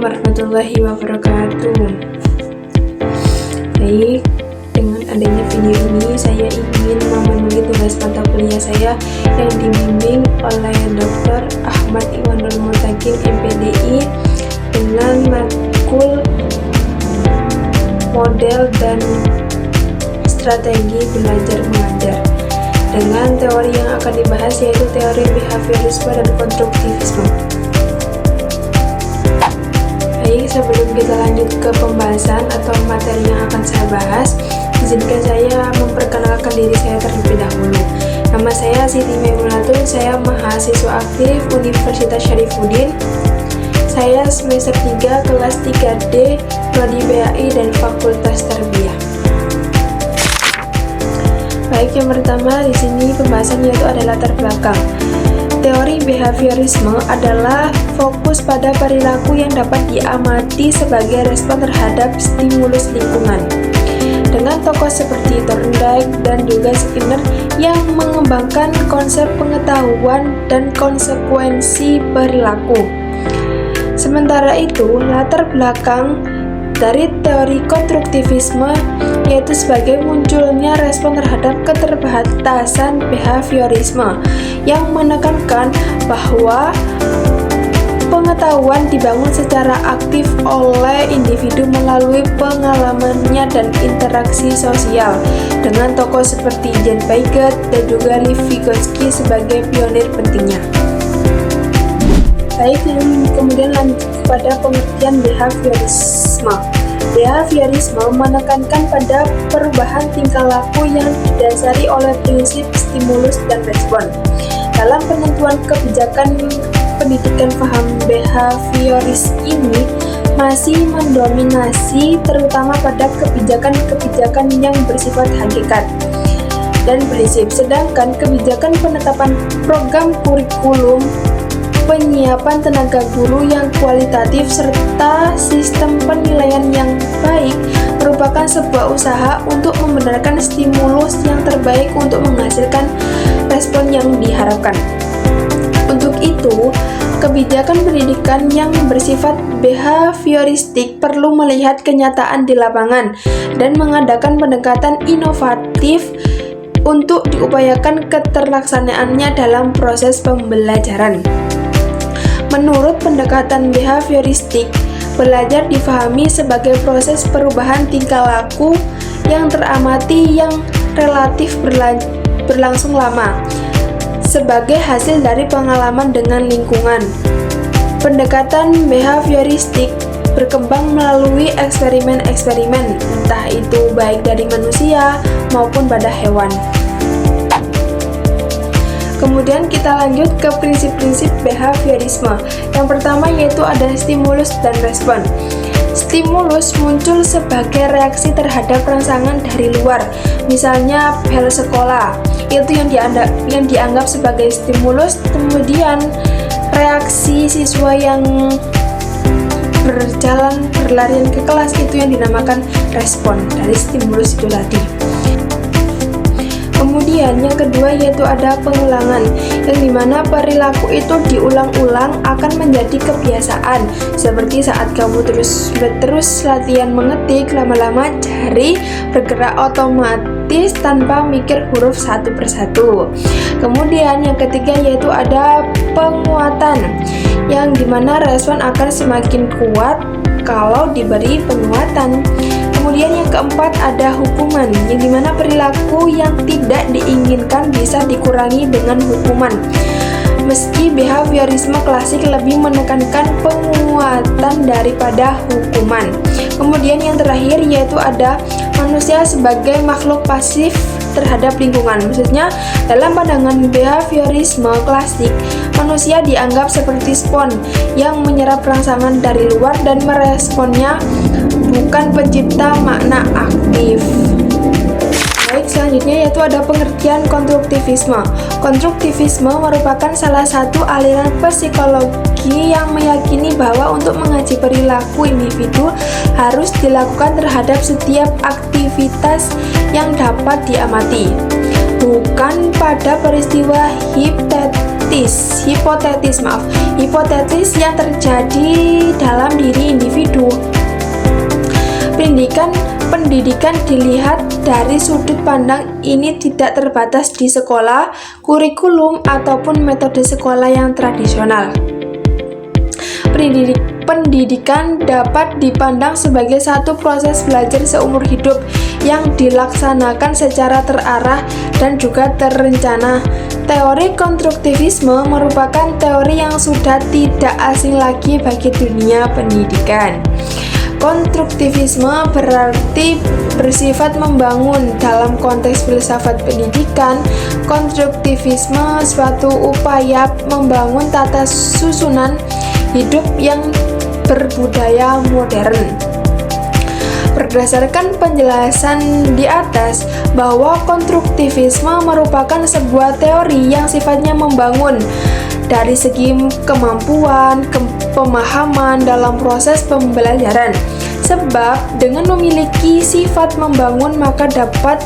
warahmatullahi wabarakatuh. Baik, dengan adanya video ini saya ingin memenuhi tugas mata kuliah saya yang dibimbing oleh Dr. Ahmad Iwanul Mutakin MPDI dengan matkul model dan strategi belajar mengajar. Dengan teori yang akan dibahas yaitu teori behaviorisme dan konstruktivisme. Baik, sebelum kita lanjut ke pembahasan atau materi yang akan saya bahas, izinkan saya memperkenalkan diri saya terlebih dahulu. Nama saya Siti Maimunatun, saya mahasiswa aktif Universitas Syarifuddin. Saya semester 3 kelas 3D Prodi BAI dan Fakultas Tarbiyah. Baik, yang pertama di sini pembahasan yaitu adalah latar belakang. Teori behaviorisme adalah fokus pada perilaku yang dapat diamati sebagai respon terhadap stimulus lingkungan. Dengan tokoh seperti Thorndike dan juga Skinner yang mengembangkan konsep pengetahuan dan konsekuensi perilaku. Sementara itu, latar belakang dari teori konstruktivisme yaitu sebagai munculnya respon terhadap keterbatasan behaviorisme yang menekankan bahwa pengetahuan dibangun secara aktif oleh individu melalui pengalamannya dan interaksi sosial, dengan tokoh seperti Jan Piaget dan juga Lev Vygotsky sebagai pionir pentingnya. Baik, kemudian lanjut kepada pengertian behaviorisme. Behaviorisme menekankan pada perubahan tingkah laku yang didasari oleh prinsip stimulus dan respon. Dalam penentuan kebijakan pendidikan, paham behavioris ini masih mendominasi terutama pada kebijakan-kebijakan yang bersifat hakikat dan prinsip, sedangkan kebijakan penetapan program kurikulum, penyiapan tenaga guru yang kualitatif, serta sistem penilaian yang baik merupakan sebuah usaha untuk membenarkan stimulus yang terbaik untuk menghasilkan respon yang diharapkan. Untuk itu, kebijakan pendidikan yang bersifat behavioristik perlu melihat kenyataan di lapangan dan mengadakan pendekatan inovatif untuk diupayakan keterlaksanaannya dalam proses pembelajaran. Menurut pendekatan behavioristik, belajar difahami sebagai proses perubahan tingkah laku yang teramati yang relatif berlangsung lama sebagai hasil dari pengalaman dengan lingkungan. Pendekatan behavioristik berkembang melalui eksperimen-eksperimen, entah itu baik dari manusia maupun pada hewan. Kemudian kita lanjut ke prinsip-prinsip behaviorisme. Yang pertama yaitu ada stimulus dan respon. Stimulus muncul sebagai reaksi terhadap rangsangan dari luar, misalnya bel sekolah, itu yang dianggap sebagai stimulus. Kemudian reaksi siswa yang berlarian ke kelas itu yang dinamakan respon dari stimulus itu tadi. Kemudian yang kedua yaitu ada pengulangan, yang dimana perilaku itu diulang-ulang akan menjadi kebiasaan. Seperti saat kamu terus latihan mengetik, lama-lama jari bergerak otomatis tanpa mikir huruf satu persatu. Kemudian yang ketiga yaitu ada penguatan, yang dimana respon akan semakin kuat kalau diberi penguatan. Kemudian yang keempat ada hukuman, yang dimana perilaku yang tidak diinginkan bisa dikurangi dengan hukuman. Meski behaviorisme klasik lebih menekankan penguatan daripada hukuman. Kemudian yang terakhir yaitu ada manusia sebagai makhluk pasif terhadap lingkungan. Maksudnya dalam pandangan behaviorisme klasik, manusia dianggap seperti spons yang menyerap rangsangan dari luar dan meresponnya, bukan pencipta makna aktif. Baik, selanjutnya yaitu ada pengertian konstruktivisme. Konstruktivisme merupakan salah satu aliran psikologi yang meyakini bahwa untuk mengaji perilaku individu harus dilakukan terhadap setiap aktivitas yang dapat diamati, bukan pada peristiwa hipotetik hipotetis yang terjadi dalam diri individu. Pendidikan dilihat dari sudut pandang ini tidak terbatas di sekolah, kurikulum, ataupun metode sekolah yang tradisional. Pendidikan dapat dipandang sebagai satu proses belajar seumur hidup yang dilaksanakan secara terarah dan juga terencana. Teori konstruktivisme merupakan teori yang sudah tidak asing lagi bagi dunia pendidikan. Konstruktivisme berarti bersifat membangun. Dalam konteks filsafat pendidikan, konstruktivisme suatu upaya membangun tata susunan hidup yang berbudaya modern. Berdasarkan penjelasan di atas bahwa konstruktivisme merupakan sebuah teori yang sifatnya membangun dari segi kemampuan, pemahaman dalam proses pembelajaran. Sebab dengan memiliki sifat membangun maka dapat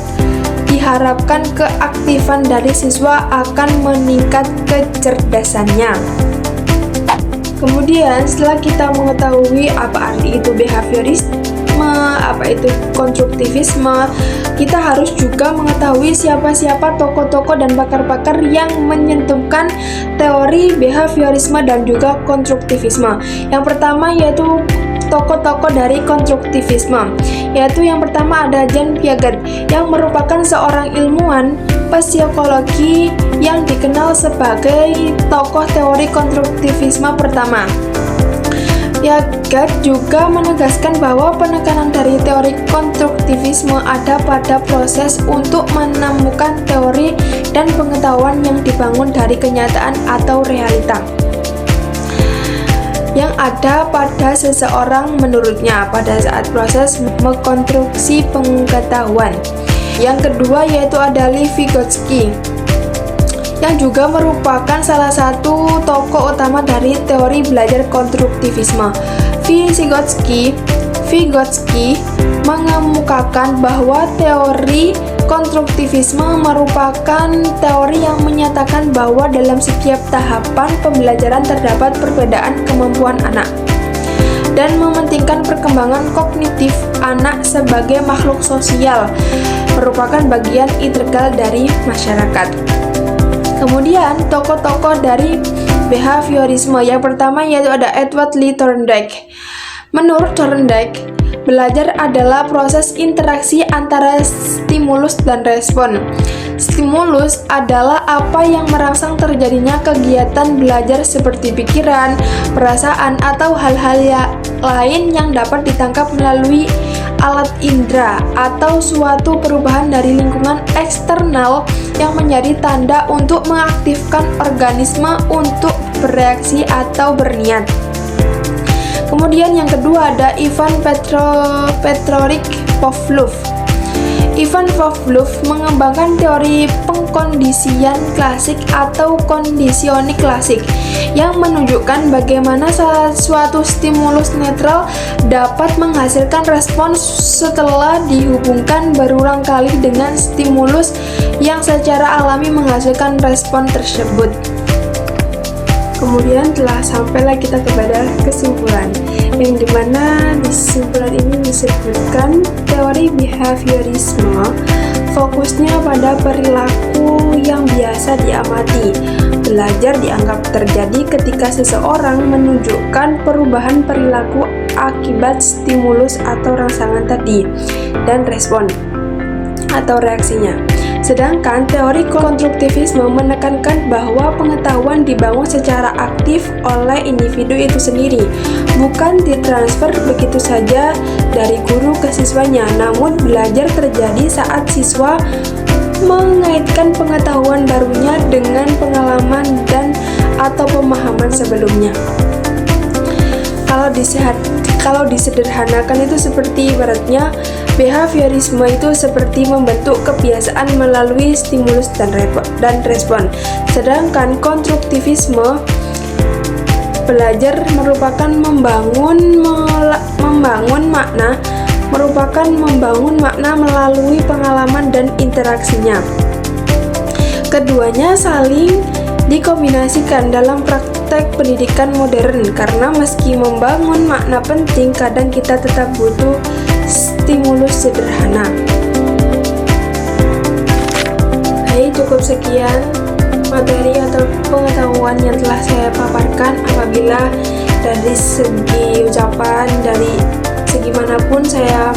diharapkan keaktifan dari siswa akan meningkat kecerdasannya. Kemudian setelah kita mengetahui apa arti itu behaviorisme, apa itu konstruktivisme, kita harus juga mengetahui siapa-siapa tokoh-tokoh dan pakar-pakar yang menyentuhkan teori behaviorisme dan juga konstruktivisme. Yang pertama yaitu tokoh-tokoh dari konstruktivisme, yaitu yang pertama ada Jean Piaget yang merupakan seorang ilmuwan psikologi yang dikenal sebagai tokoh teori konstruktivisme pertama. Piaget juga menegaskan bahwa penekanan dari teori konstruktivisme ada pada proses untuk menemukan teori dan pengetahuan yang dibangun dari kenyataan atau realita yang ada pada seseorang menurutnya pada saat proses mengkonstruksi pengetahuan. Yang kedua yaitu ada Lev Vygotsky yang juga merupakan salah satu tokoh utama dari teori belajar konstruktivisme. Vygotsky mengemukakan bahwa teori konstruktivisme merupakan teori yang menyatakan bahwa dalam setiap tahapan pembelajaran terdapat perbedaan kemampuan anak dan mementingkan perkembangan kognitif anak sebagai makhluk sosial merupakan bagian integral dari masyarakat. Kemudian tokoh-tokoh dari behaviorisme yang pertama yaitu ada Edward Lee Thorndike. Menurut Thorndike, belajar adalah proses interaksi antara stimulus dan respon. Stimulus adalah apa yang merangsang terjadinya kegiatan belajar seperti pikiran, perasaan, atau hal-hal lain yang dapat ditangkap melalui alat indera atau suatu perubahan dari lingkungan eksternal yang menjadi tanda untuk mengaktifkan organisme untuk bereaksi atau berniat. Kemudian yang kedua ada Ivan Petrovich Pavlov. Ivan Pavlov mengembangkan teori pengkondisian klasik atau kondisionik klasik yang menunjukkan bagaimana suatu stimulus netral dapat menghasilkan respons setelah dihubungkan berulang kali dengan stimulus yang secara alami menghasilkan respon tersebut. Kemudian telah sampailah kita kepada kesimpulan, yang dimana di kesimpulan ini disebutkan teori behaviorisme fokusnya pada perilaku yang biasa diamati. Belajar dianggap terjadi ketika seseorang menunjukkan perubahan perilaku akibat stimulus atau rangsangan tadi dan respon atau reaksinya. Sedangkan teori konstruktivisme menekankan bahwa pengetahuan dibangun secara aktif oleh individu itu sendiri, bukan ditransfer begitu saja dari guru ke siswanya, namun belajar terjadi saat siswa mengaitkan pengetahuan barunya dengan pengalaman dan atau pemahaman sebelumnya. Kalau disederhanakan itu seperti ibaratnya behaviorisme itu seperti membentuk kebiasaan melalui stimulus dan respon. Sedangkan konstruktivisme belajar merupakan membangun makna melalui pengalaman dan interaksinya. Keduanya saling dikombinasikan dalam praktek pendidikan modern, karena meski membangun makna penting, kadang kita tetap butuh stimulus sederhana. Hai, cukup sekian materi atau pengetahuan yang telah saya paparkan. Apabila dari segi ucapan, dari segi manapun saya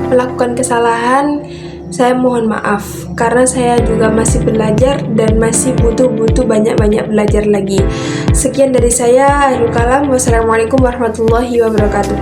melakukan kesalahan, saya mohon maaf, karena saya juga masih belajar dan masih butuh banyak-banyak belajar lagi. Sekian dari saya, akhirul kalam. Wassalamualaikum warahmatullahi wabarakatuh.